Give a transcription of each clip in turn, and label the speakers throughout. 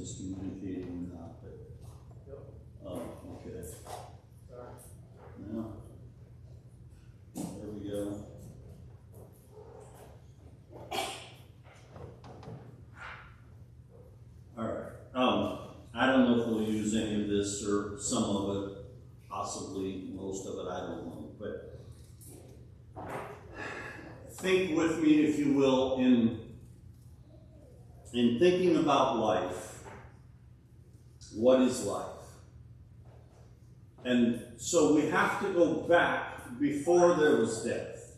Speaker 1: is communicating or not, but, oh, okay. No. There we go. All right. I don't know if we'll use any of this or some of it, possibly most of it, I don't know. But think with me, if you will, in thinking about life. What is life? And so we have to go back before there was death.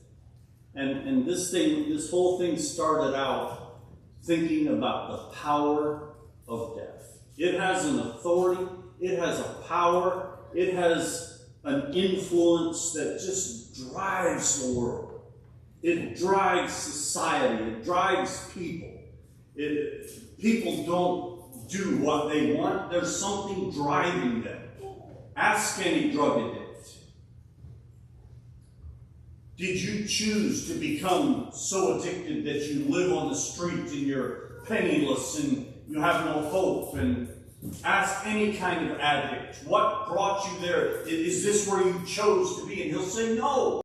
Speaker 1: And this whole thing started out thinking about the power of death. It has an authority, it has a power, it has an influence that just drives the world. It drives society, it drives people. People don't do what they want, there's something driving them. Ask any drug addict. Did you choose to become so addicted that you live on the street and you're penniless and you have no hope? And ask any kind of addict, what brought you there? Is this where you chose to be? And he'll say no.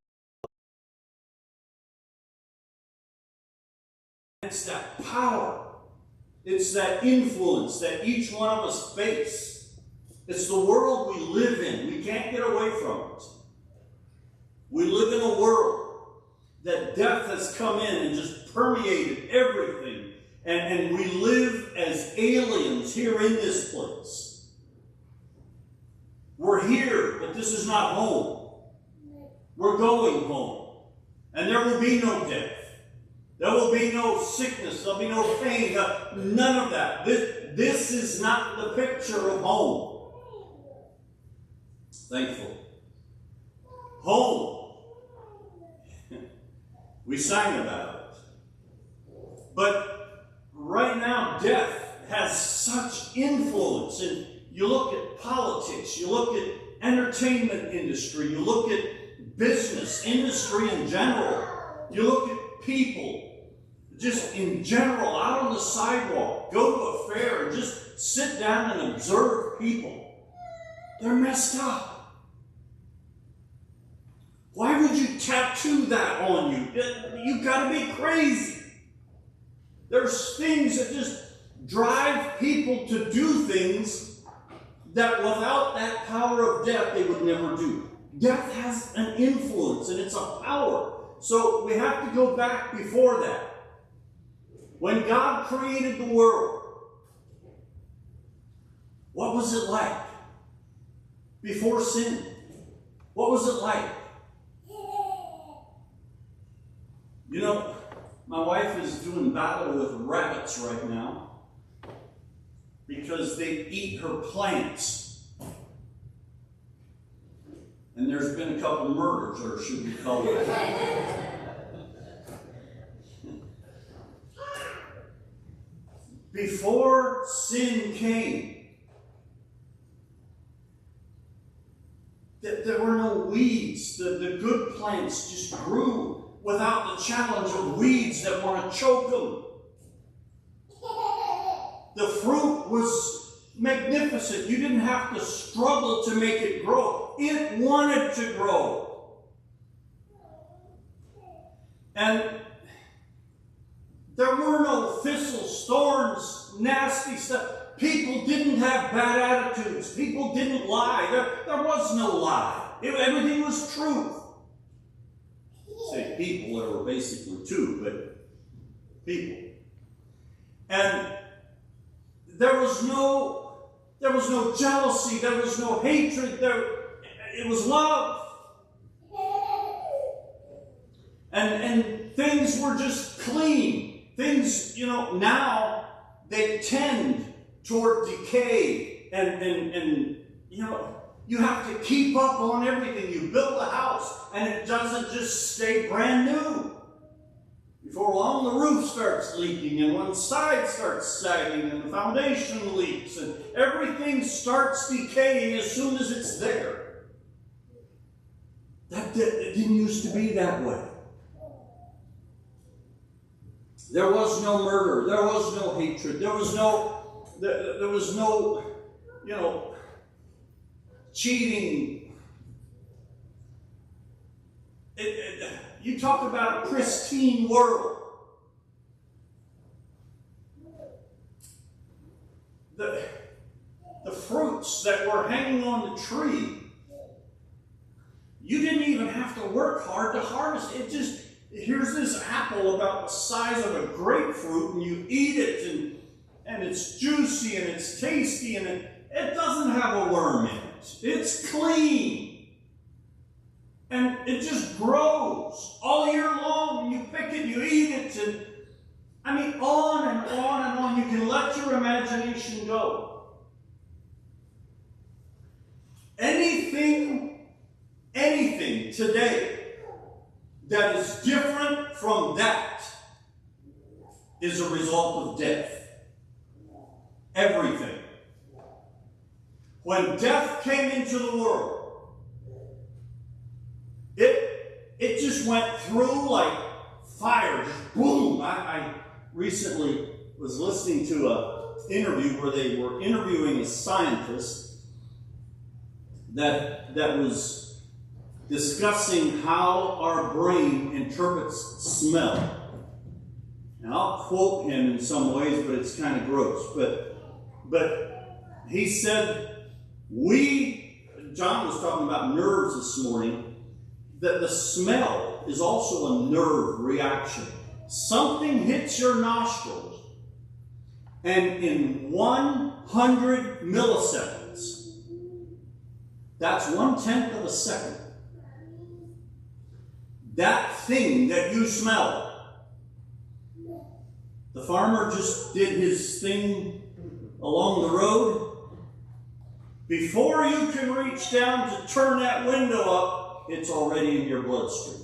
Speaker 1: It's that power. It's that influence that each one of us face. It's the world we live in. We can't get away from it. We live in a world that death has come in and just permeated everything. And we live as aliens here in this place. We're here, but this is not home. We're going home. And there will be no death. There will be no sickness. There will be no pain. None of that. This is not the picture of home. Thankful. Home. We sang about it. But right now, death has such influence. And you look at politics, you look at entertainment industry, you look at business, industry in general, you look at people, just in general, out on the sidewalk, go to a fair and just sit down and observe people. They're messed up. Why would you tattoo that on you? You've got to be crazy. There's things that just drive people to do things that without that power of death, they would never do. Death has an influence and it's a power. So we have to go back before that. When God created the world, what was it like? Before sin, what was it like? You know, my wife is doing battle with rabbits right now because they eat her plants. And there's been a couple murders, or should we call it? Before sin came, there were no weeds. The good plants just grew without the challenge of weeds that want to choke them. The fruit was magnificent. You didn't have to struggle to make it grow. It wanted to grow. And there were no thistles, thorns, nasty stuff. People didn't have bad attitudes. People didn't lie. There was no lie. Everything was truth. Say people, there were basically two, but people. And there was no jealousy, there was no hatred, it was love. And things were just clean. Things, now they tend toward decay and you have to keep up on everything. You build a house and it doesn't just stay brand new. Before long, the roof starts leaking and one side starts sagging and the foundation leaks and everything starts decaying as soon as it's there. It didn't used to be that way. There was no murder. There was no hatred. There was no There was no, cheating. You talk about a pristine world. The fruits that were hanging on the tree, you didn't even have to work hard to harvest. Here's this apple about the size of a grapefruit, and you eat it, and it's juicy, and it's tasty, and it doesn't have a worm in it. It's clean. And it just grows all year long, and you pick it, you eat it, and on and on and on. You can let your imagination go. Anything today that is different from that is a result of death. Everything. When death came into the world, it just went through like fire, just boom. I recently was listening to an interview where they were interviewing a scientist that was discussing how our brain interprets smell. And I'll quote him in some ways, but it's kind of gross. But he said, John was talking about nerves this morning, that the smell is also a nerve reaction. Something hits your nostrils, and in 100 milliseconds, that's 1/10 of a second, that thing that you smell, the farmer just did his thing along the road. Before you can reach down to turn that window up, it's already in your bloodstream.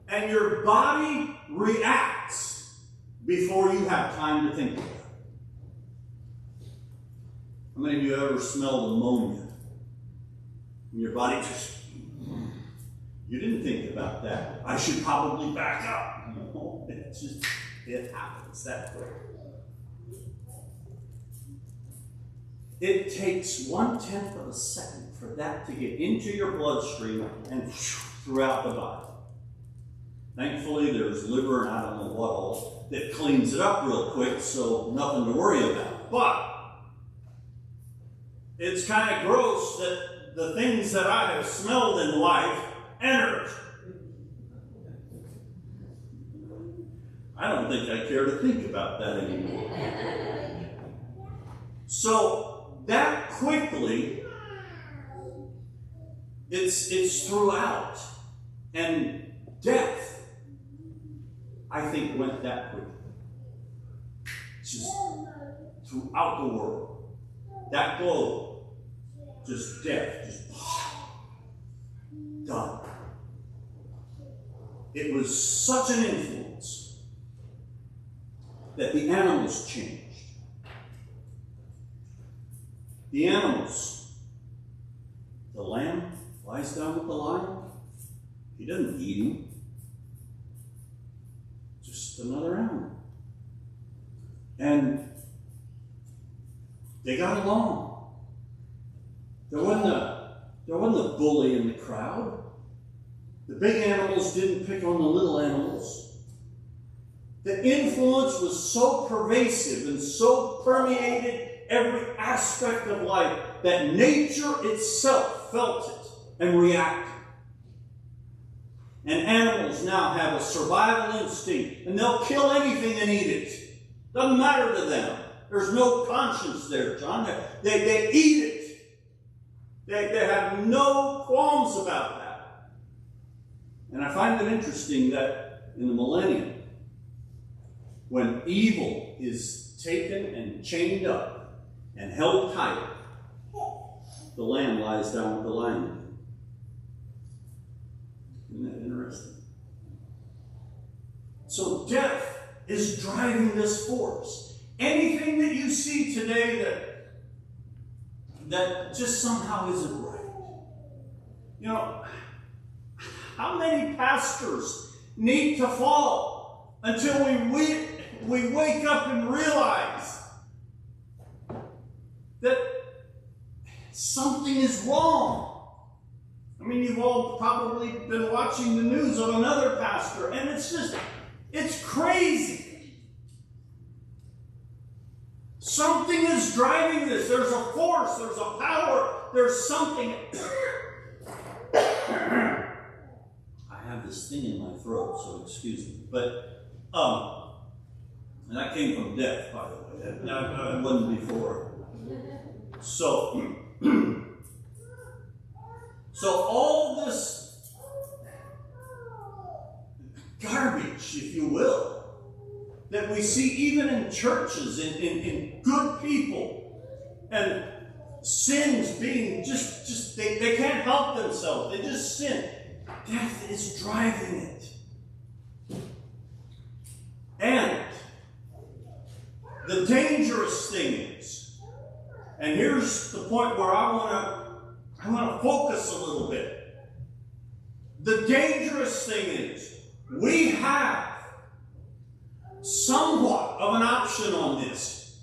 Speaker 1: And your body reacts before you have time to think about it. How many of you ever smelled ammonia? And your body just, you didn't think about that. I should probably back up. No, it happens that way. It takes 1/10 of a second for that to get into your bloodstream and throughout the body. Thankfully, there's liver and I don't know what all that cleans it up real quick, so nothing to worry about. But it's kind of gross that the things that I have smelled in life entered. I don't think I care to think about that anymore. So that quickly, it's throughout. And death, I think, went that quickly. Just throughout the world. That globe, just death, just done. It was such an influence that the animals changed. The animals, the lamb lies down with the lion. He doesn't eat him. Just another animal. And they got along. There wasn't a bully in the crowd. The big animals didn't pick on the little animals. The influence was so pervasive and so permeated every aspect of life that nature itself felt it and reacted. And animals now have a survival instinct, and they'll kill anything and eat it. Doesn't matter to them. There's no conscience there, John. They eat it. They have no qualms about that. And I find it interesting that in the millennium, when evil is taken and chained up and held tight, the lamb lies down with the lion. Isn't that interesting? So death is driving this force. Anything that you see today that just somehow isn't right. How many pastors need to fall until we wake up and realize that something is wrong. I mean, you've all probably been watching the news of another pastor, and it's crazy. Something is driving this. There's a force, there's a power, there's something. I have this thing in my throat, so excuse me. But, and that came from death, by the way. That wasn't before. So, so all this garbage, if you will, that we see even in churches, in good people, and sins being they can't help themselves. They just sin. Death is driving it. And the dangerous thing is, and here's the point where I want to focus a little bit. The dangerous thing is, we have somewhat of an option on this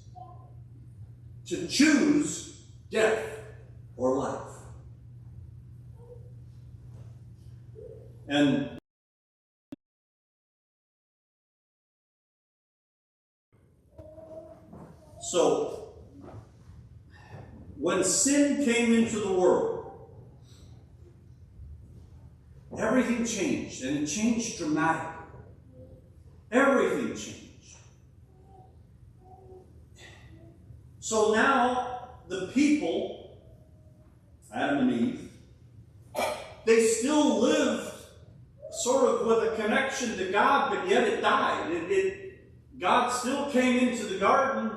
Speaker 1: to choose death or life. And so, when sin came into the world, everything changed, and it changed dramatically. Everything changed. So now, the people, Adam and Eve, they still lived sort of with a connection to God, but yet it died. God still came into the garden,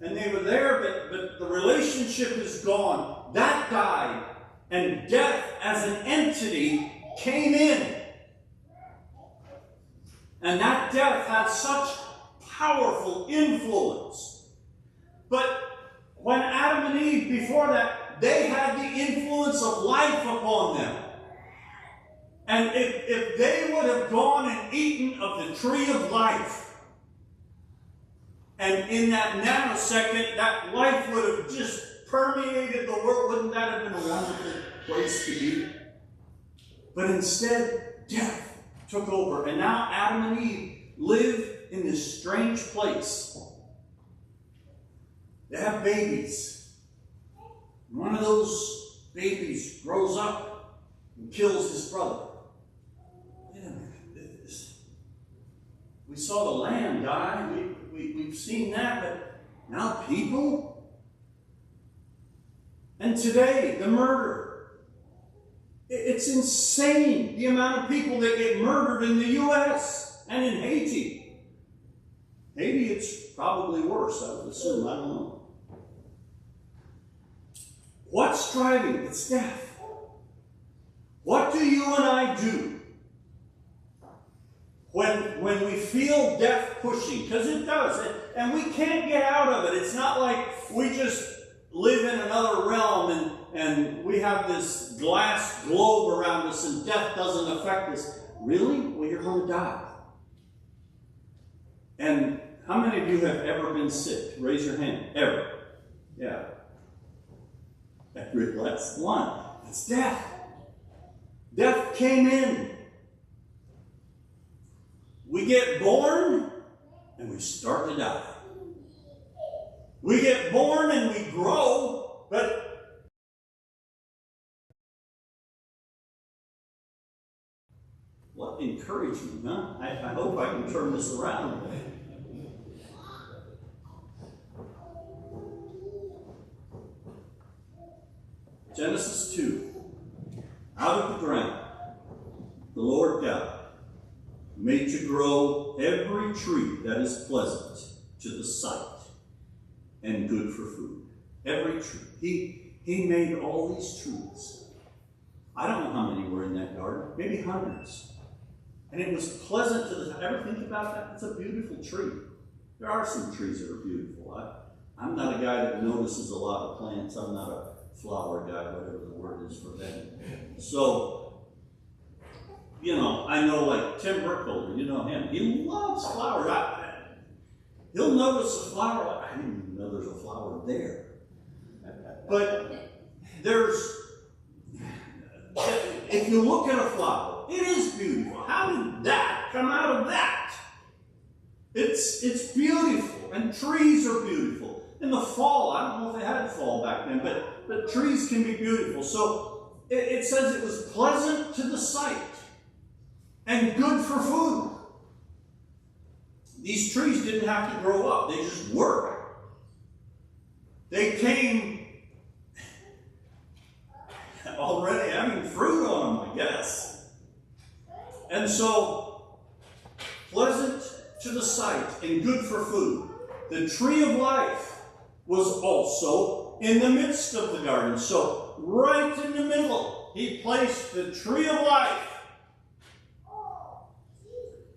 Speaker 1: and they were there, but the relationship is gone. That died, and death as an entity came in. And that death had such powerful influence. But when Adam and Eve, before that, they had the influence of life upon them. And if they would have gone and eaten of the tree of life, and in that nanosecond, that life would have just permeated the world, wouldn't that have been a wonderful place to be? But instead, death took over. And now Adam and Eve live in this strange place. They have babies. One of those babies grows up and kills his brother. Wait a minute. We saw the lamb die. We've seen that, but now people? And today, the murder. It's insane, the amount of people that get murdered in the U.S. and in Haiti. Haiti, it's probably worse, I would assume. I don't know. What's driving? It's death. What do you and I do when we feel death pushing? Because it does. And we can't get out of it. It's not like we just live in another realm and we have this glass globe around us and death doesn't affect us. Really? Well, you're going to die. And how many of you have ever been sick? Raise your hand. Ever. Yeah. Every last one. It's death. Death came in. We get born and we start to die. We get born and we grow, but what encouragement, huh? I hope I can turn this around. Genesis 2. Out of the ground, the Lord God made to grow every tree that is pleasant to the sight and good for food. Every tree. He made all these trees. I don't know how many were in that garden. Maybe hundreds. And it was pleasant to the... Ever think about that? It's a beautiful tree. There are some trees that are beautiful. I'm not a guy that notices a lot of plants. I'm not a flower guy, whatever the word is for them. So, you know, I know like Tim Burkholder, you know him. He loves flowers. He'll notice a flower. I didn't even know there's a flower there. But if you look at a flower, it is beautiful. How did that come out of that? It's beautiful, and trees are beautiful. In the fall, I don't know if they had fall back then, but trees can be beautiful. So it says it was pleasant to the sight and good for food. These trees didn't have to grow up. They just were. They came already having fruit on them, I guess. And so, pleasant to the sight and good for food. The tree of life was also in the midst of the garden. So, right in the middle, he placed the tree of life.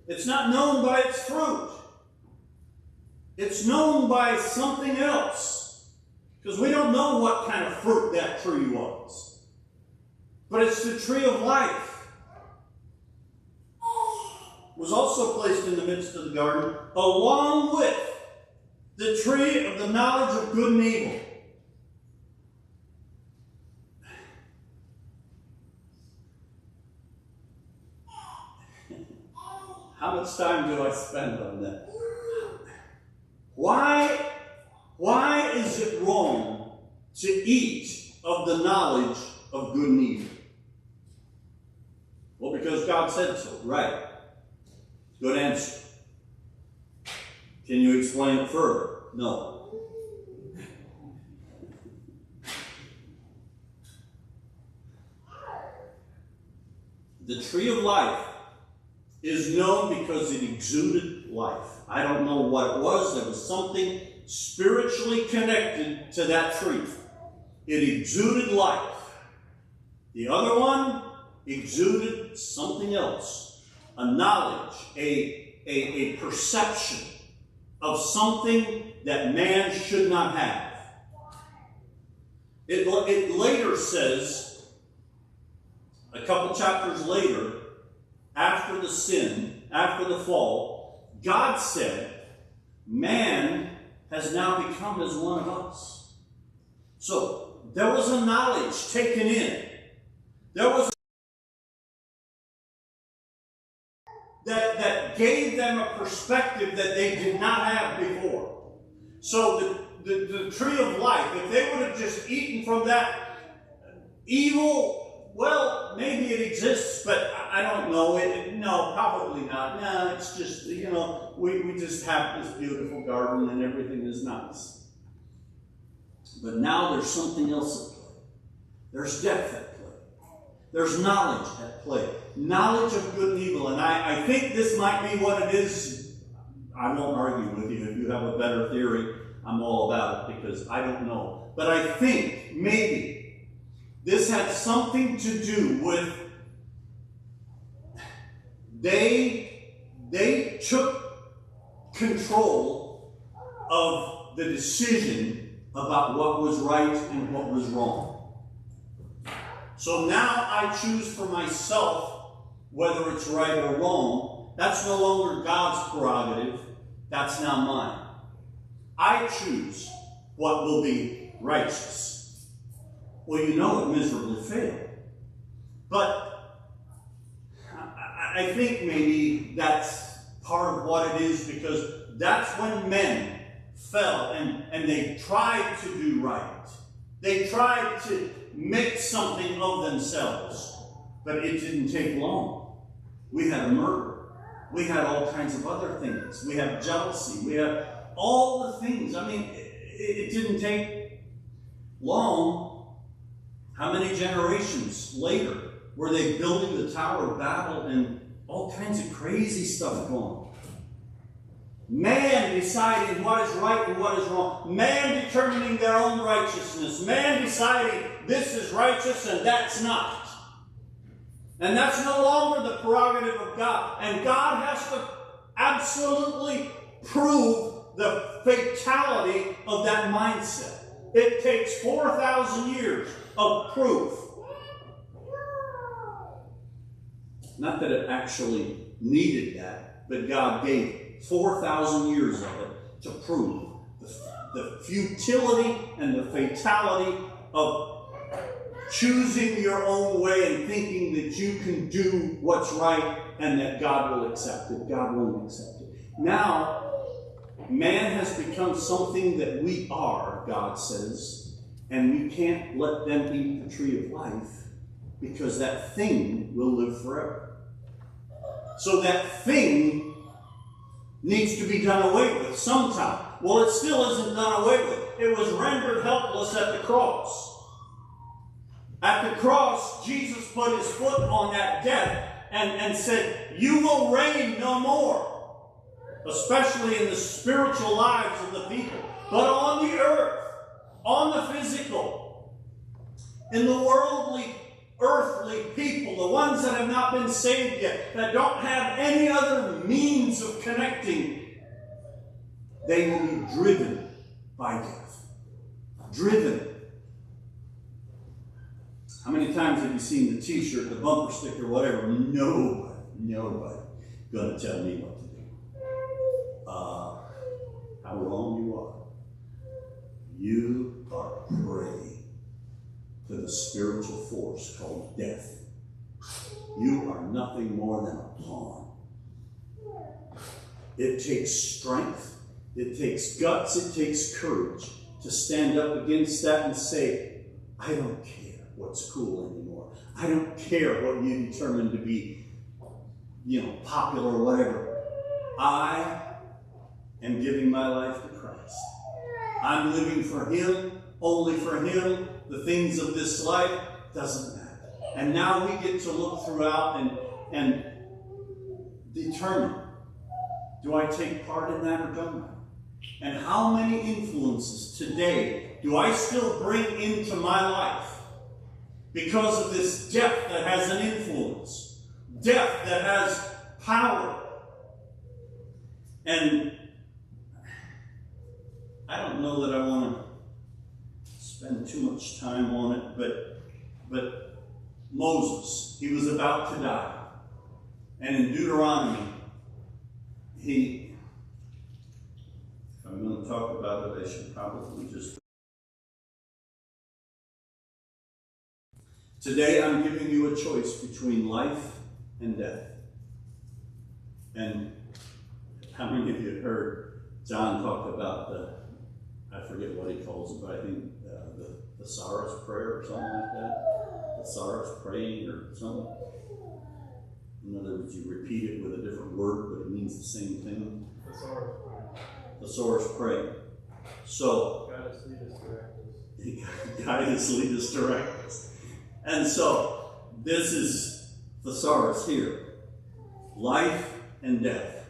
Speaker 1: It's not known by its fruit. It's known by something else. Because we don't know what kind of fruit that tree was. But it's the tree of life. It was also placed in the midst of the garden, along with the tree of the knowledge of good and evil. How much time do I spend on that? Why is it wrong to eat of the knowledge of good and evil? Well, because God said so, right? Good answer. Can you explain it further? No. The tree of life is known because it exuded life. I don't know what it was. There was something spiritually connected to that tree. It exuded life. The other one exuded something else. A knowledge, a perception of something that man should not have. It later says, a couple chapters later, after the sin, after the fall, God said, man has now become as one of us. So, there was a knowledge taken in. There was that gave them a perspective that they did not have before. So the tree of life, if they would have just eaten from that evil, well, maybe it exists, but I don't know. No, probably not. No, it's just, we just have this beautiful garden and everything is nice. But now there's something else at play. There's depth at play. There's knowledge at play. Knowledge of good and evil. And I think this might be what it is. I won't argue with you. If you have a better theory, I'm all about it because I don't know. But I think maybe this had something to do with they took control of the decision about what was right and what was wrong. So now I choose for myself whether it's right or wrong. That's no longer God's prerogative. That's now mine. I choose what will be righteous. Well, it miserably failed. But I think maybe that's part of what it is, because that's when men fell and they tried to do right. They tried to make something of themselves. But it didn't take long. We had a murder. We had all kinds of other things. We have jealousy. We have all the things. I mean, it didn't take long. How many generations later were they building the Tower of Babel and all kinds of crazy stuff going on? Man deciding what is right and what is wrong. Man determining their own righteousness. Man deciding this is righteous and that's not. And that's no longer the prerogative of God. And God has to absolutely prove the fatality of that mindset. It takes 4,000 years of proof. Not that it actually needed that, but God gave 4,000 years of it to prove the futility and the fatality of choosing your own way and thinking that you can do what's right and that God will accept it. God won't accept it. Now, man has become something that we are, God says, and we can't let them eat the tree of life because that thing will live forever. So that thing needs to be done away with sometime. Well, it still isn't done away with. It was rendered helpless at the cross. At the cross, Jesus put his foot on that death and said, you will reign no more, especially in the spiritual lives of the people, but on the earth, on the physical, in the worldly, earthly people, the ones that have not been saved yet, that don't have any other means of connecting, they will be driven by death. Driven. How many times have you seen the t-shirt, the bumper sticker, whatever? Nobody going to tell me what to do. How wrong you are. You are prey to the spiritual force called death. You are nothing more than a pawn. It takes strength, it takes guts, it takes courage to stand up against that and say, I don't care what's cool anymore. I don't care what you determine to be, popular or whatever. I am giving my life to Christ. I'm living for him, only for him. The things of this life doesn't matter. And now we get to look throughout and determine, do I take part in that or don't I? And how many influences today do I still bring into my life because of this death that has an influence, death that has power? And I don't know that I want to spend too much time on it, but Moses, he was about to die. And in Deuteronomy, if I'm going to talk about it, I should probably just... Today I'm giving you a choice between life and death. And how many of you heard John talk about I forget what he calls it, but I think the Thesaurus prayer or something like that. Thesaurus praying or something. In other words, you repeat it with a different word, but it means the same thing. Thesaurus praying. So,
Speaker 2: guide us, lead us, direct us.
Speaker 1: Guide us, lead us, direct us. And so, this is Thesaurus here. Life and death.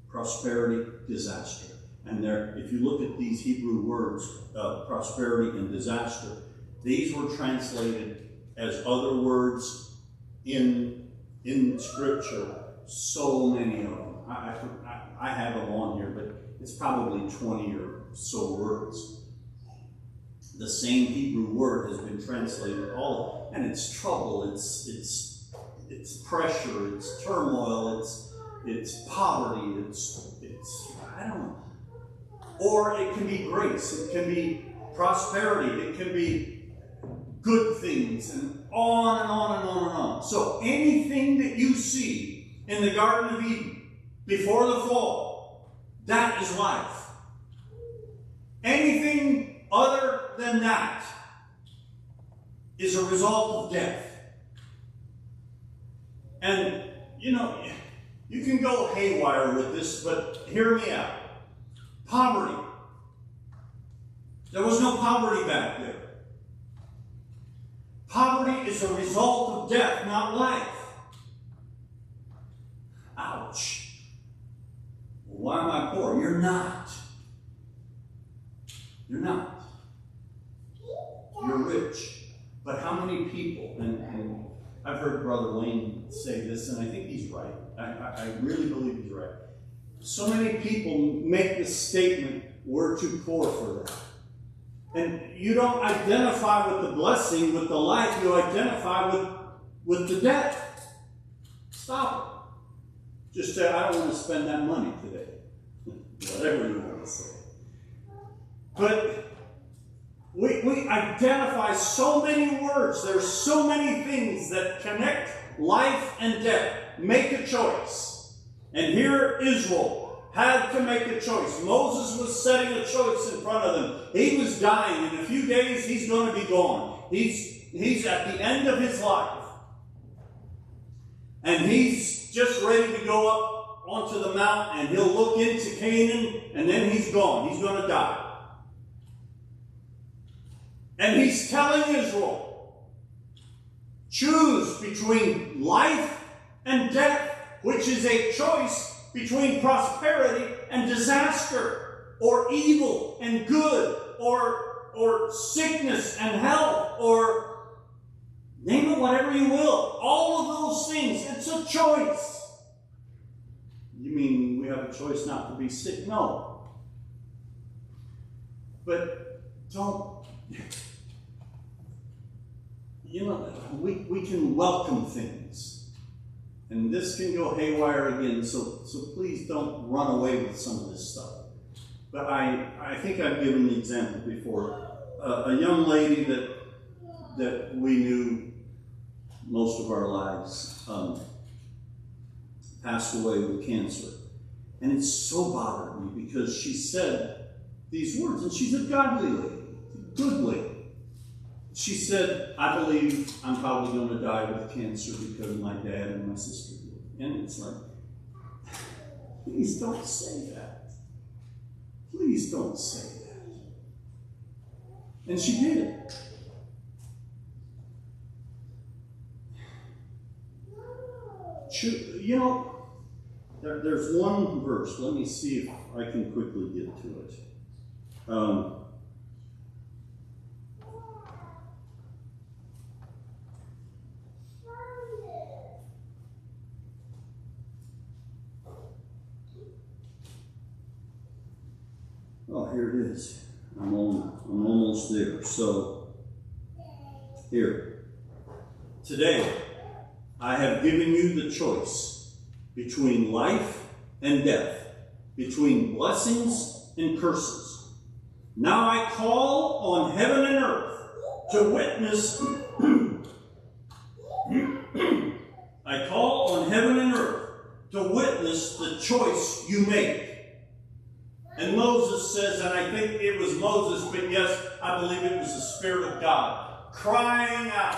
Speaker 1: Prosperity, disaster. And there, if you look at these Hebrew words, prosperity and disaster, these were translated as other words in Scripture, so many of them. I have them on here, but it's probably 20 or so words. The same Hebrew word has been translated all, and it's trouble, it's pressure, it's turmoil, it's poverty, it's I don't know. Or it can be grace, it can be prosperity, it can be good things, and on and on and on and on. So anything that you see in the Garden of Eden before the fall, that is life. Anything other than that is a result of death. And, you can go haywire with this, but hear me out. Poverty. There was no poverty back there. Poverty is a result of death, not life. Ouch. Why am I poor? You're not. You're not. You're rich. But how many people, and I've heard Brother Wayne say this, and I think he's right. I really believe he's right. So many people make this statement, we're too poor for that. And you don't identify with the blessing, with the life, you identify with the death. Stop it. Just say, I don't want to spend that money today. Whatever you want to say. But we identify so many words. There's so many things that connect life and death. Make a choice. And here Israel had to make a choice. Moses was setting a choice in front of them. He was dying. In a few days, he's going to be gone. He's at the end of his life. And he's just ready to go up onto the mount, and he'll look into Canaan, and then he's gone. He's going to die. And he's telling Israel, choose between life and death, which is a choice between prosperity and disaster, or evil and good, or sickness and health, or name it whatever you will. All of those things, it's a choice. You mean we have a choice not to be sick? No. But don't, we can welcome things. And this can go haywire again, so please don't run away with some of this stuff. But I think I've given the example before. A young lady that we knew most of our lives passed away with cancer. And it so bothered me because she said these words, and she's a godly lady, a good lady. She said, I believe I'm probably going to die with cancer because my dad and my sister did. And it's like, please don't say that. Please don't say that. And she did. You know, there's one verse. Let me see if I can quickly get to it. Oh, here it is. I'm almost there. So, here. Today, I have given you the choice between life and death, between blessings and curses. Now I call on heaven and earth to witness. I call on heaven and earth to witness the choice you make. And Moses says, and I think it was Moses, but yes, I believe it was the Spirit of God, crying out,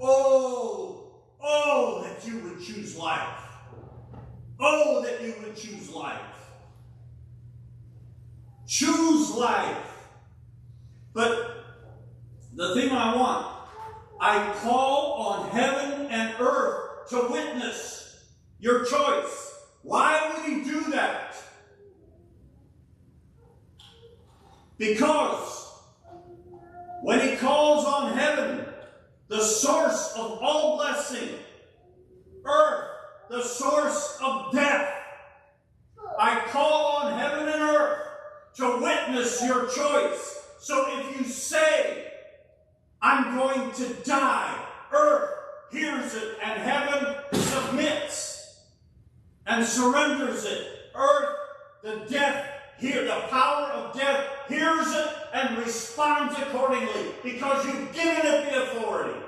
Speaker 1: oh, that you would choose life. Oh, that you would choose life. Choose life. But the thing I call on heaven and earth to witness your choice. Why would he do that? Because when he calls on heaven, the source of all blessing, earth, the source of death, I call on heaven and earth to witness your choice. So if you say, I'm going to die, earth hears it and heaven submits and surrenders it. Earth, the power of death hears it and responds accordingly because you've given it the authority.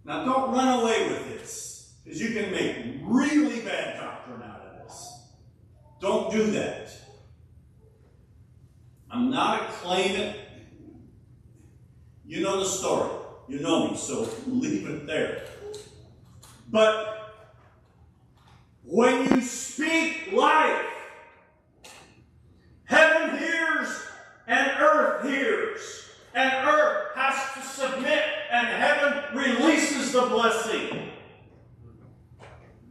Speaker 1: Now don't run away with this, because you can make really bad doctrine out of this. Don't do that. I'm not a claimant. You know the story. You know me, so leave it there. But when you speak life, heaven hears and earth hears. And earth has to submit and heaven releases the blessing.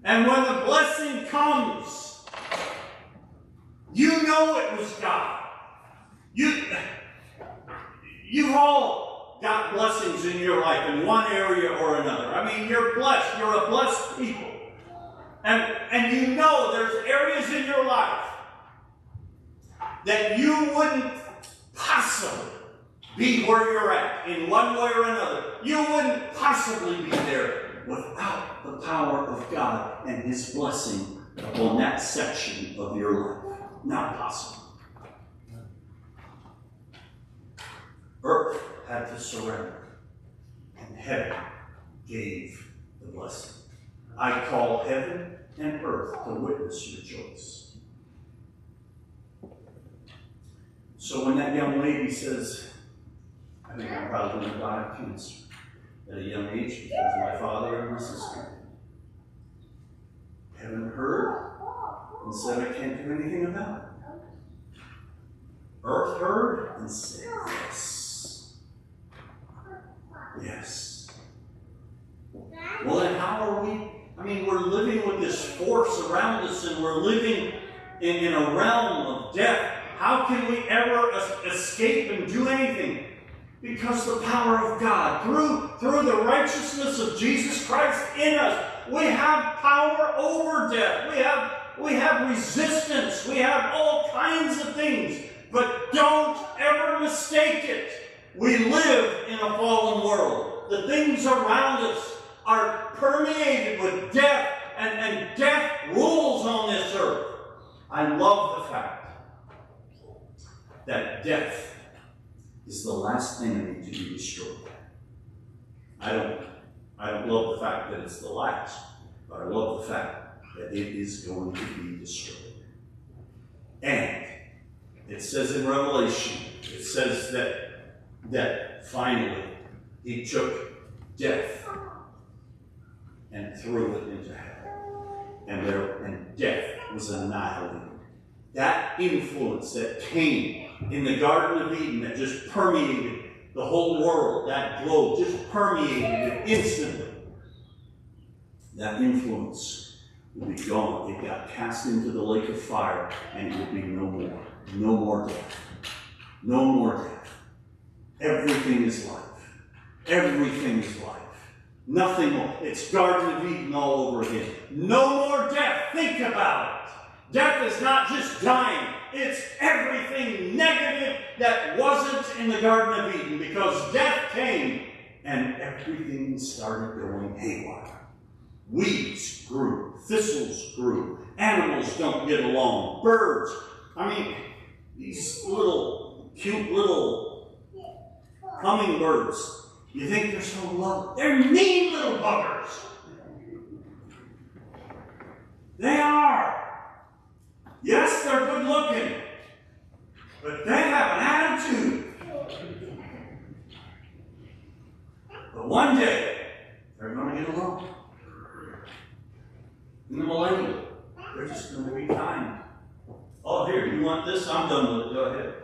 Speaker 1: And when the blessing comes, you know it was God. You've all got blessings in your life in one area or another. I mean, you're blessed. You're a blessed people. And you know there's areas in your life that you wouldn't possibly be where you're at in one way or another. You wouldn't possibly be there without the power of God and His blessing upon that section of your life. Not possible. Earth had to surrender, and heaven gave the blessing. I call heaven and earth to witness your choice. So when that young lady says, I think I'm probably going to die of cancer at a young age because my father and my sister, heaven heard and said, I can't do anything about it. Earth heard and said, yes. Yes. Well, then how are we? I mean, we're living with this force around us, and we're living in a realm of death. How can we ever escape and do anything? Because the power of God, through the righteousness of Jesus Christ in us, we have power over death. We have resistance. We have all kinds of things. But don't ever mistake it. We live in a fallen world. The things around us are permeated with death, and death rules on this earth. I love the fact that death is the last enemy to be destroyed. I don't love the fact that it's the last, but I love the fact that it is going to be destroyed. And it says in Revelation, it says that finally He took death and threw it into hell. And death was annihilated. That influence that came in the Garden of Eden that just permeated the whole world, that globe just permeated it instantly. That influence will be gone. It got cast into the lake of fire, and it will be no more. No more death. No more death. Everything is life. Everything is life. Nothing more. It's Garden of Eden all over again. No more death. Think about it. Death is not just dying. It's everything negative that wasn't in the Garden of Eden, because death came and everything started going haywire. Weeds grew. Thistles grew. Animals don't get along. Birds. I mean, these little, cute little hummingbirds. You think they're so lovely. They're mean little buggers. They are. Yes, they're good looking, but they have an attitude. But one day, they're going to get along. In the millennium, they're just going to be kind. Oh, here, you want this? I'm done with it. Go ahead.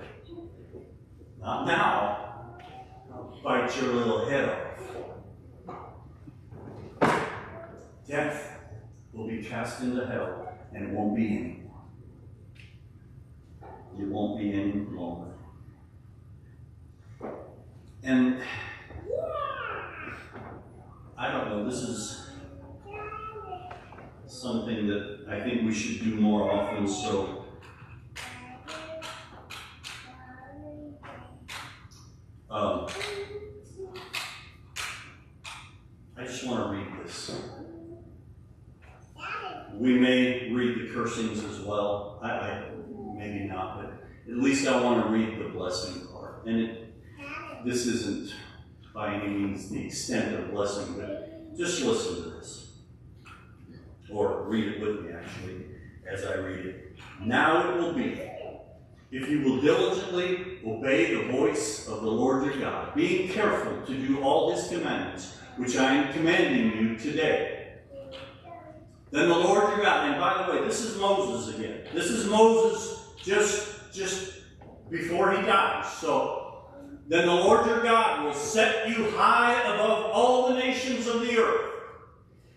Speaker 1: Not now. I'll bite your little head off. Death will be cast into hell, and it won't be any. It won't be any longer. And I don't know, this is something that I think we should do more often, so I just want to read this. We may read the cursings as well. Maybe not, but at least I want to read the blessing part. And this isn't by any means the extent of blessing, but just listen to this. Or read it with me, actually, as I read it. Now it will be, if you will diligently obey the voice of the Lord your God, being careful to do all His commandments, which I am commanding you today. Then the Lord your God, and by the way, this is Moses again. This is Moses just before he dies. So, then the Lord your God will set you high above all the nations of the earth.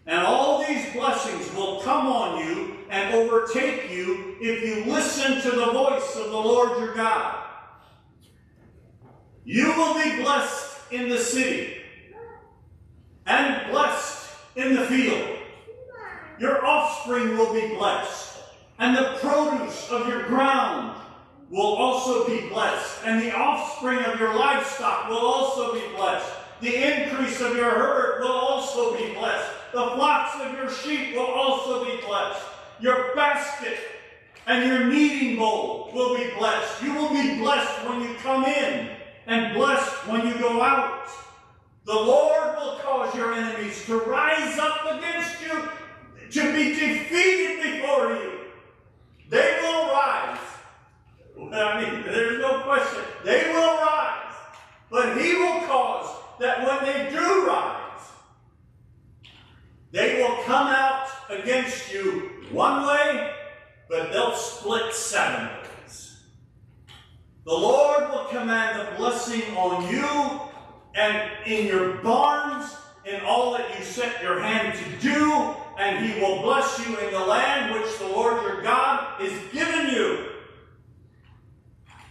Speaker 1: And all these blessings will come on you and overtake you if you listen to the voice of the Lord your God. You will be blessed in the city and blessed in the field. Your offspring will be blessed, and the produce of your ground will also be blessed, and the offspring of your livestock will also be blessed. The increase of your herd will also also be blessed. The flocks of your sheep will also be blessed. Your basket and your kneading bowl will be blessed. You will be blessed when you come in and blessed when you go out. The Lord will cause your enemies to rise up against you, to be defeated before you. They will rise. I mean, there's no question. They will rise. But he will cause that when they do rise, they will come out against you one way, but they'll split 7 ways. The Lord will command a blessing on you and in your barns, in all that you set your hand to do, and he will bless you in the land which the Lord your God is giving you.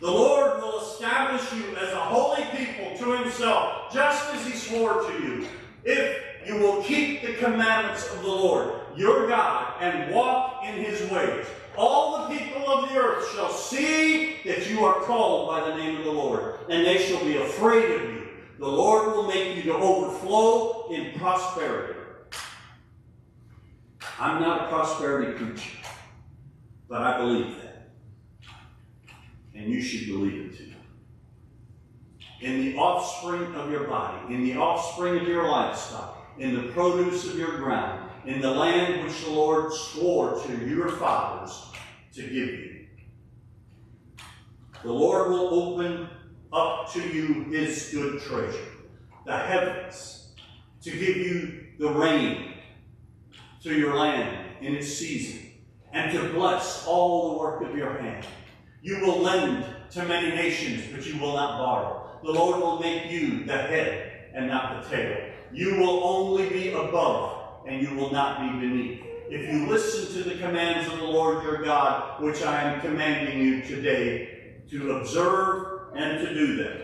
Speaker 1: The Lord will establish you as a holy people to himself, just as he swore to you, if you will keep the commandments of the Lord your God and walk in his ways. All the people of the earth shall see that you are called by the name of the Lord, and they shall be afraid of you. The Lord will make you to overflow in prosperity. I'm not a prosperity preacher, but I believe that. And you should believe it too. In the offspring of your body, in the offspring of your livestock, in the produce of your ground, in the land which the Lord swore to your fathers to give you. The Lord will open up to you his good treasure, the heavens, to give you the rain to your land in its season, and to bless all the work of your hand. You will lend to many nations, but you will not borrow. The Lord will make you the head and not the tail. You will only be above, and you will not be beneath. If you listen to the commands of the Lord your God, which I am commanding you today, to observe and to do them.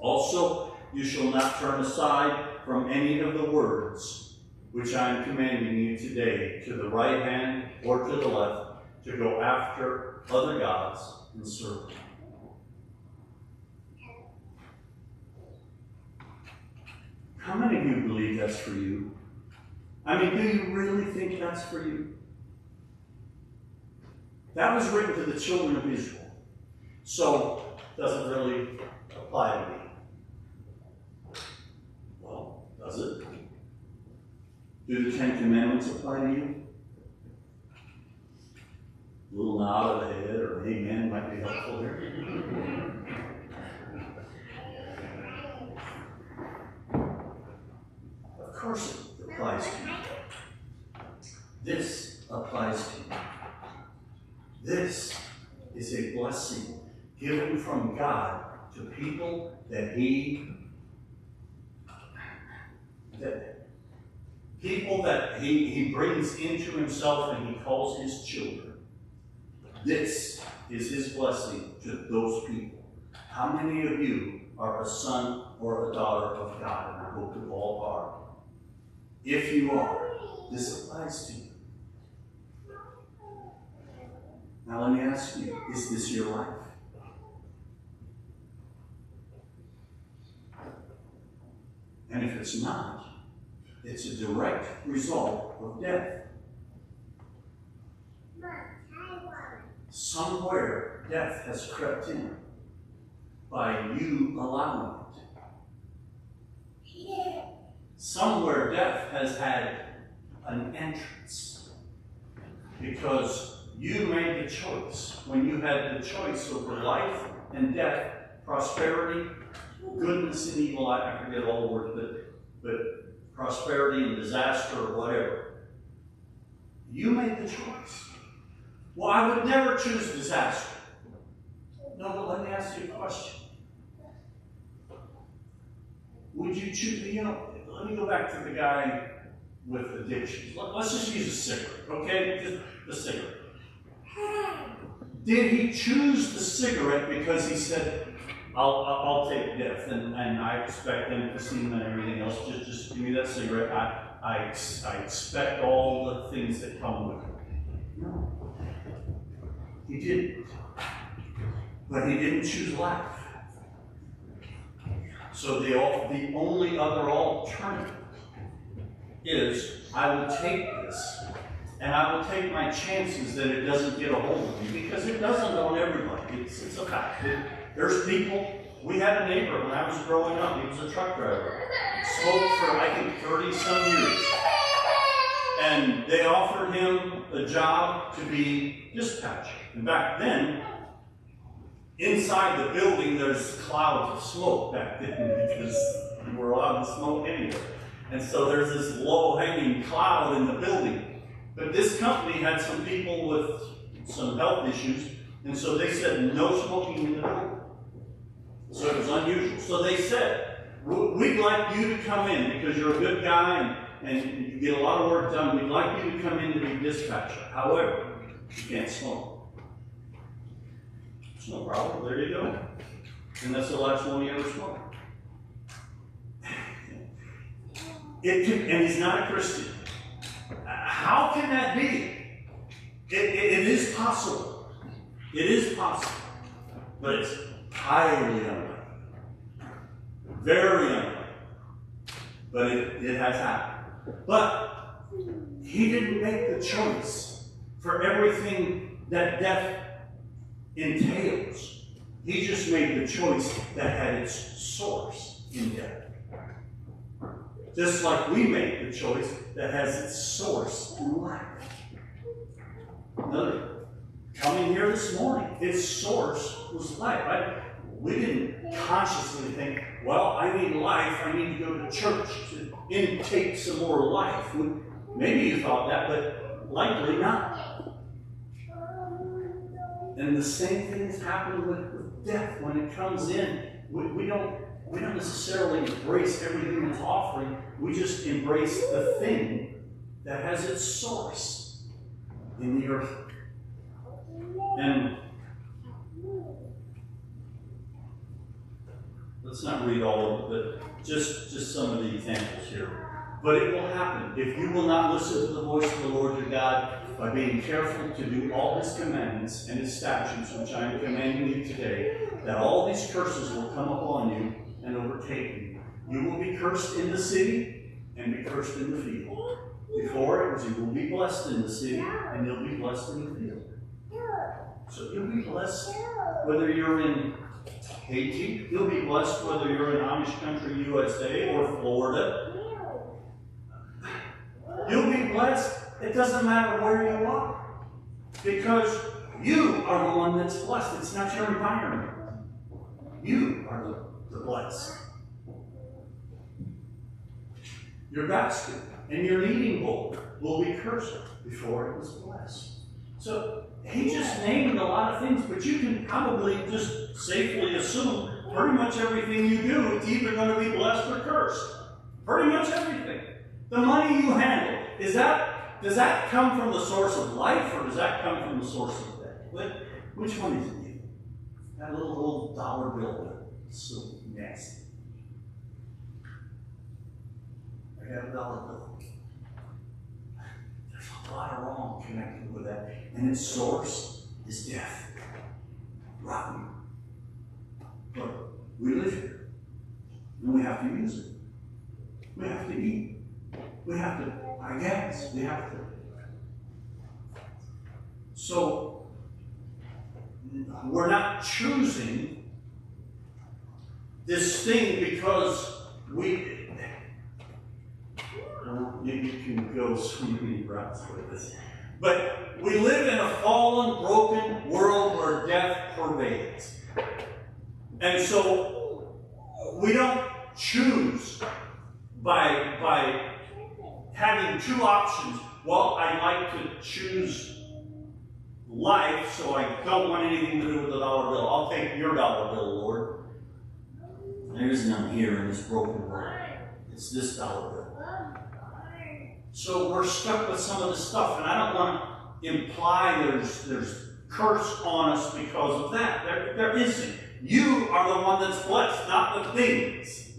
Speaker 1: Also, you shall not turn aside from any of the words which I am commanding you today, to the right hand or to the left, to go after other gods and serve them. How many of you believe that's for you? I mean, do you really think that's for you? That was written to the children of Israel. So, does it really apply to me? Well, does it? Do the 10 Commandments apply to you? A little nod of the head or amen might be helpful here. Of course it applies to you. This applies to you. This is a blessing given from God to people that he brings into himself and he calls his children. This is his blessing to those people. How many of you are a son or a daughter of God? And I hope you all are. If you are, this applies to you. Now let me ask you, is this your life? And if it's not, it's a direct result of death. Somewhere death has crept in by you allowing it. Somewhere death has had an entrance because you made the choice. When you had the choice over life and death, prosperity, goodness and evil, I forget all the words, but prosperity and disaster or whatever. You made the choice. Well, I would never choose disaster. No, but let me ask you a question. Would you choose, let me go back to the guy with addictions. Let's just use a cigarette, okay? Just the cigarette. Did he choose the cigarette because he said, I'll take death, and I expect emphysema and everything else. Just give me that cigarette. I expect all the things that come with it. No, he didn't. But he didn't choose life. So the only other alternative is I will take this and I will take my chances that it doesn't get a hold of me, because it doesn't on everybody. It's a fact. There's people. We had a neighbor when I was growing up. He was a truck driver. Smoked for, I think, 30-some years. And they offered him a job to be dispatcher. And back then, inside the building, there's clouds of smoke back then, because you were allowed to smoke anywhere. And so there's this low-hanging cloud in the building. But this company had some people with some health issues, and so they said no smoking in the building. So it was unusual. So they said, we'd like you to come in because you're a good guy and you get a lot of work done. We'd like you to come in to be dispatcher. However, you can't smoke. It's no problem. There you go. And that's the last one he ever smoked. And he's not a Christian. How can that be? It is possible. It is possible. But it's highly unlikely. Very unlikely. But it has happened. But he didn't make the choice for everything that death entails. He just made the choice that had its source in death. Just like we make the choice that has its source in life. Another, coming here this morning, its source was life. We didn't consciously think, well, I need life, I need to go to church to intake some more life. Maybe you thought that, but likely not. And the same thing has happened with death. When it comes in, we don't necessarily embrace everything it's offering. We just embrace the thing that has its source in the earth. And let's not read all of it, but just some of the examples here. But it will happen if you will not listen to the voice of the Lord your God by being careful to do all his commandments and his statutes, which I am commanding you today, that all these curses will come upon you and overtake you. You will be cursed in the city and be cursed in the field. Before it was, you will be blessed in the city and you'll be blessed in the field. So you'll be blessed whether you're in Haiti, you'll be blessed whether you're in Amish country, USA, or Florida. You'll be blessed. It doesn't matter where you are, because you are the one that's blessed. It's not your environment. You are the blessed. Your basket and your kneading bowl will be cursed before it was blessed. So he just named a lot of things, but you can probably just safely assume pretty much everything you do is either going to be blessed or cursed. Pretty much everything. The money you handle, does that come from the source of life, or does that come from the source of death? Which one is it? That little old dollar bill. It's so nasty. I got a dollar bill. There's a lot of wrong connected with that. And its source is death. Rotten. But we live here. And we have to use it. We have to eat. We have to buy gas. We have to. So, we're not choosing this thing because you can go so many routes with this. But we live in a fallen, broken world where death pervades. And so we don't choose by having two options. Well, I like to choose life, so I don't want anything to do with the dollar bill. I'll take your dollar bill, Lord. There's none here in this broken world. It's this dollar bill. So we're stuck with some of the stuff, and I don't want to imply there's curse on us because of that. There isn't. You are the one that's blessed, not the things.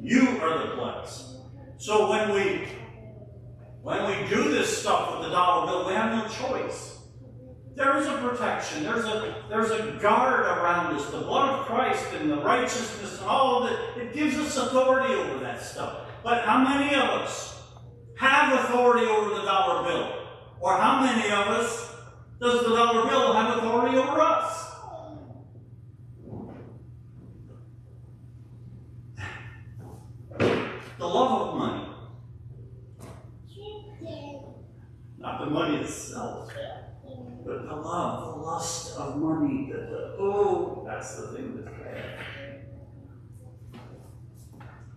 Speaker 1: You are the blessed. So when we do this stuff with the dollar bill, we have no choice. There is a protection. There's a guard around us. The blood of Christ and the righteousness and all of it, it gives us authority over that stuff. But how many of us have authority over the dollar bill? Or how many of us does the dollar bill have authority over us? The love of money. Not the money itself, but the love, the lust of money. That's the thing that's bad.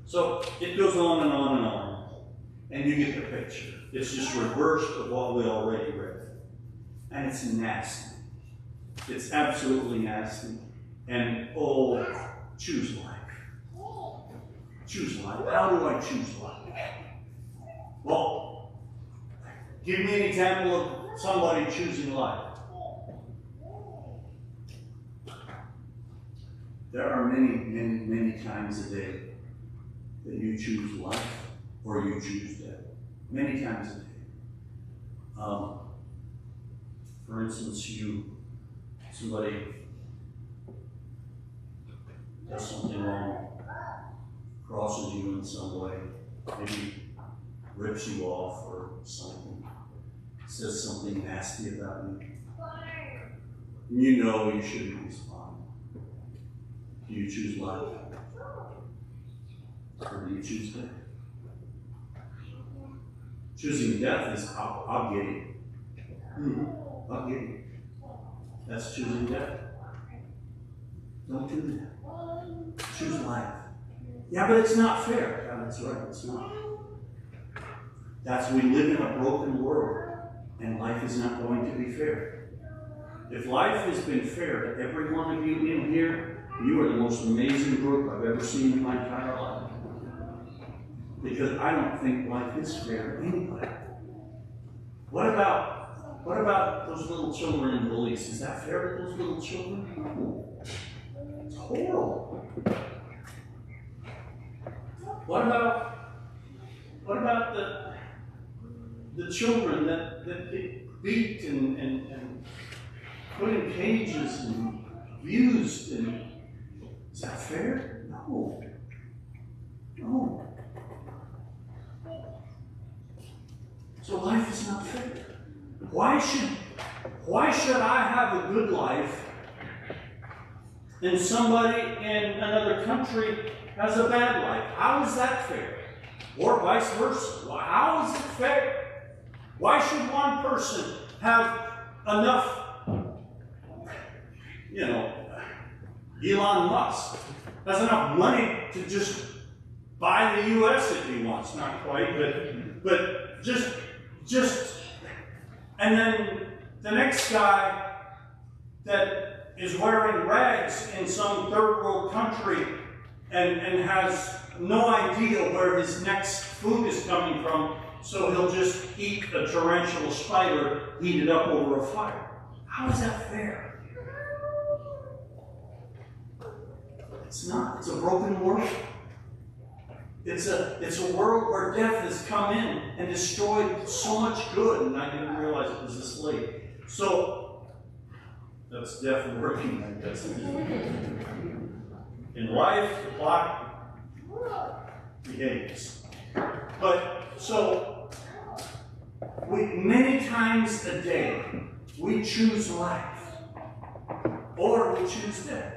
Speaker 1: So it goes on and on and on. And you get the picture. It's just reversed of what we already read. And it's nasty. It's absolutely nasty. And choose life. Choose life. How do I choose life? Well, give me an example of somebody choosing life. There are many, many, many times a day that you choose life or you choose death. Many times a day. For instance, somebody does something wrong, crosses you in some way, maybe rips you off or something, says something nasty about you. And you know you shouldn't respond. Do you choose life? Or do you choose death? Choosing death is, I'll get it. I'll get it. That's choosing death. Don't do that. Choose life. Yeah, but it's not fair. Yeah, that's right, it's not. We live in a broken world, and life is not going to be fair. If life has been fair to every one of you in here, you are the most amazing group I've ever seen in my entire life. Because I don't think life is fair to anybody. What about those little children in Belize? Is that fair to those little children? No. It's horrible. What about the children that get beat and put in cages and abused? And is that fair? No. No. So life is not fair. Why should I have a good life and somebody in another country has a bad life? How is that fair? Or vice versa. How is it fair? Why should one person have enough, Elon Musk has enough money to just buy the U.S. if he wants? Not quite, but just, and then the next guy that is wearing rags in some third world country and has no idea where his next food is coming from, so he'll just eat a tarantula spider heated up over a fire. How is that fair? It's not. It's a broken world. It's a world where death has come in and destroyed so much good, and I didn't realize it was this late. So, that's death working, I guess. In life, the clock behaves. But, so, many times a day, we choose life, or we choose death.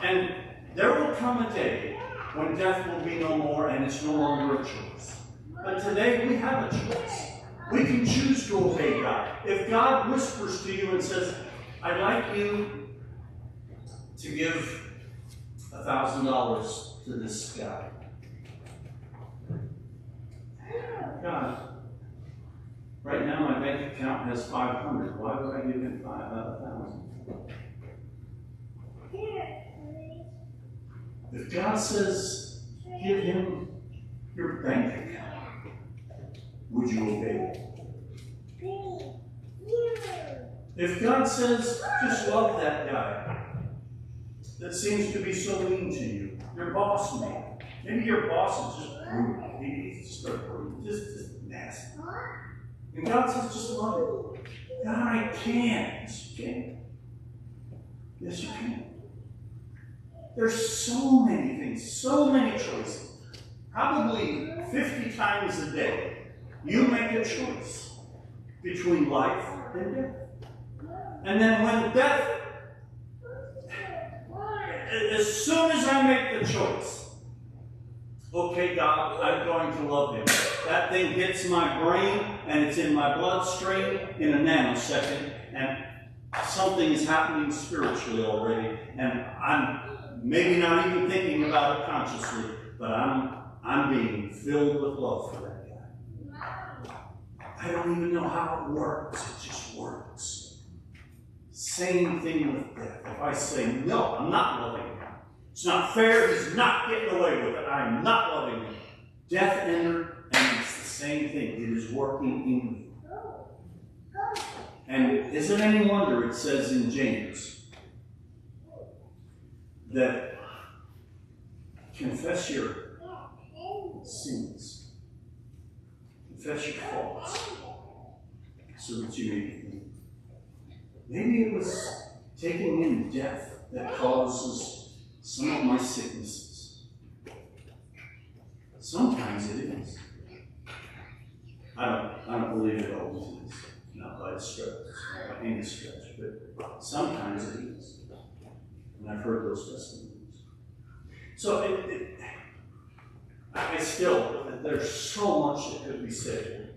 Speaker 1: And there will come a day when death will be no more and it's no longer a choice. But today we have a choice. We can choose to obey God. If God whispers to you and says, I'd like you to give $1,000 to this guy. God, right now my bank account has $500. Why would I give him $1,000? If God says, give him your bank account, would you obey? If God says, just love that guy that seems to be so mean to you, your boss man, maybe your boss is just brutal, he's just a brutal, just nasty. And God says, just love him. God, I can't. Yes, you can. Yes, you can. There's so many things, so many choices. probably 50 times a day, you make a choice between life and death. And then when death, as soon as I make the choice, okay, God, I'm going to love him. That thing hits my brain and it's in my bloodstream in a nanosecond, and something is happening spiritually already, and I'm maybe not even thinking about it consciously, but I'm being filled with love for that guy. I don't even know how it works. It just works. Same thing with death. If I say, no, I'm not loving him. It's not fair. He's not getting away with it. I'm not loving him. Death entered, and it's the same thing. It is working in you. And isn't any wonder it says in James that confess your sins, confess your faults, so that you may be clean. Maybe it was taking in death that causes some of my sicknesses. Sometimes it is. I don't believe it always is. Not by a stretch, not by any stretch, but sometimes it is. And I've heard those testimonies. So there's so much that could be said.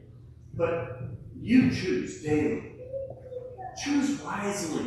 Speaker 1: But you choose daily. Choose wisely.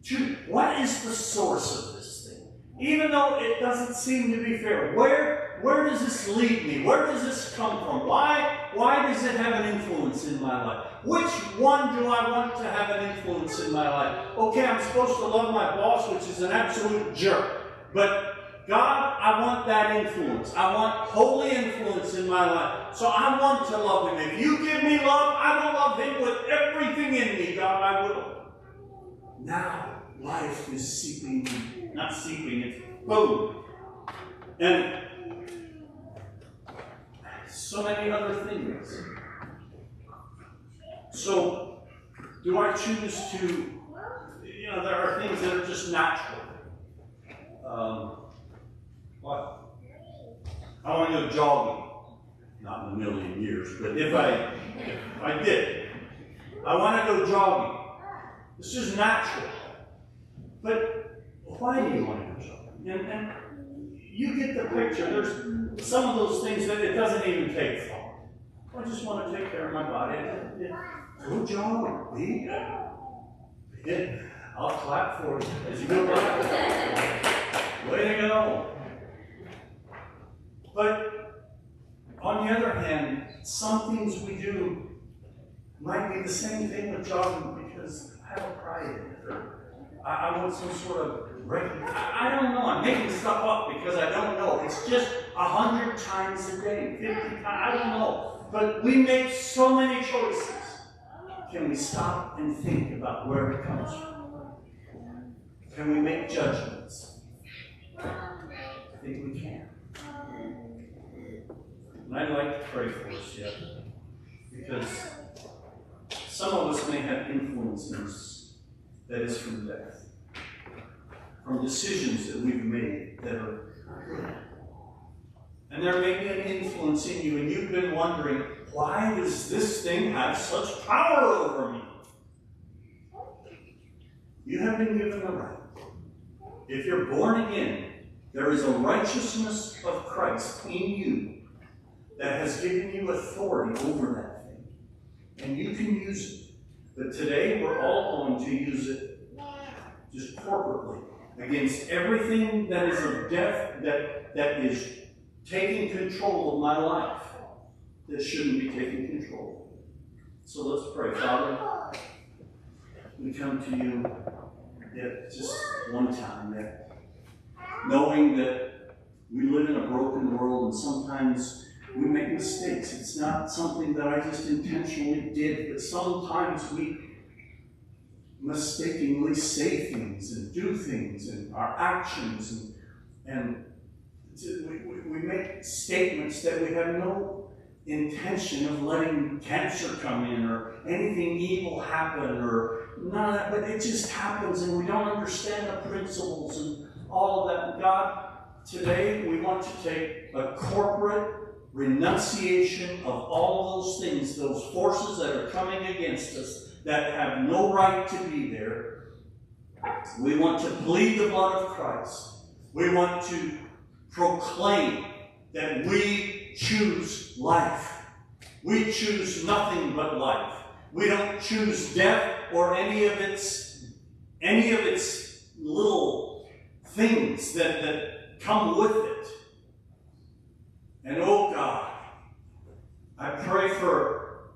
Speaker 1: Choose. What is the source of this thing? Even though it doesn't seem to be fair, where does this lead me? Where does this come from? Why does it have an influence in my life? Which one do I want to have an influence in my life? Okay, I'm supposed to love my boss, which is an absolute jerk. But God, I want that influence. I want holy influence in my life. So I want to love him. If you give me love, I will love him with everything in me, God, I will. Now, life is seeping, not seeping, it's boom. And so many other things. So, do I choose to, there are things that are just natural. What? I want to go jogging. Not in a million years, but if I did, I want to go jogging. This is natural. But why do you want to go jogging? And you get the picture. There's some of those things that it doesn't even take thought. I just want to take care of my body. Go jogging. Be I'll clap for you as you go by. Way to go. But on the other hand, some things we do might be the same thing with jogging because I have a pride in it. Or I want some sort of regular. I don't know. I'm making stuff up because I don't know. It's just 100 times a day, 50 times. I don't know. But we make so many choices. Can we stop and think about where it comes from? Can we make judgments? I think we can. And I'd like to pray for us yet, because some of us may have influence in us that is from death, from decisions that we've made that are good. And there may be an influence in you, and you've been wondering, why does this thing have such power over me? You have been given the right. If you're born again, there is a righteousness of Christ in you that has given you authority over that thing. And you can use it. But today, we're all going to use it just corporately against everything that is of death, that is taking control of my life, that shouldn't be taking control. So let's pray. Father, we come to you yet just one time, yet knowing that we live in a broken world and sometimes we make mistakes. It's not something that I just intentionally did, but sometimes we mistakenly say things and do things and our actions and we make statements that we have no intention of letting cancer come in or anything evil happen or none of that, but it just happens and we don't understand the principles and all of that. God, today we want to take a corporate renunciation of all those things, those forces that are coming against us that have no right to be there. We want to plead the blood of Christ. We want to proclaim that we choose life. We choose nothing but life. We don't choose death or any of its little things that come with it. And oh God, I pray for,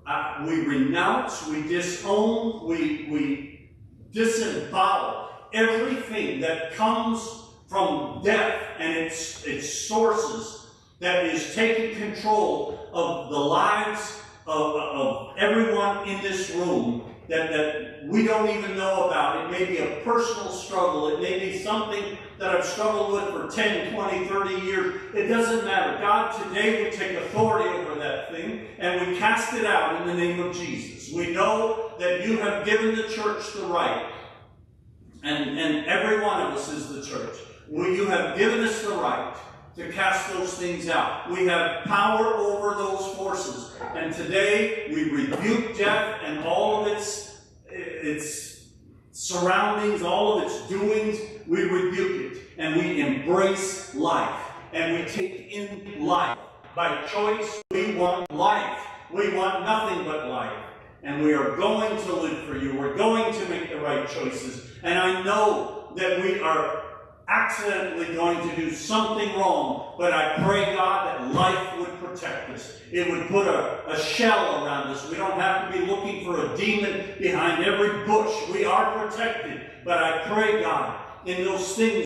Speaker 1: we renounce, we disown, we disembowel everything that comes from death and its sources that is taking control of the lives of everyone in this room that we don't even know about. It may be a personal struggle. It may be something that I've struggled with for 10, 20, 30 years. It doesn't matter. God, today we take authority over that thing and we cast it out in the name of Jesus. We know that you have given the church the right, and every one of us is the church. You have given us the right to cast those things out. We have power over those forces. And today we rebuke death and all of its surroundings, all of its doings. We rebuke it and we embrace life. And we take in life. By choice, we want life. We want nothing but life. And we are going to live for you. We're going to make the right choices. And I know that we are accidentally going to do something wrong, but I pray, God, that life would protect us. It would put a shell around us. We don't have to be looking for a demon behind every bush. We are protected. But I pray, God, in those things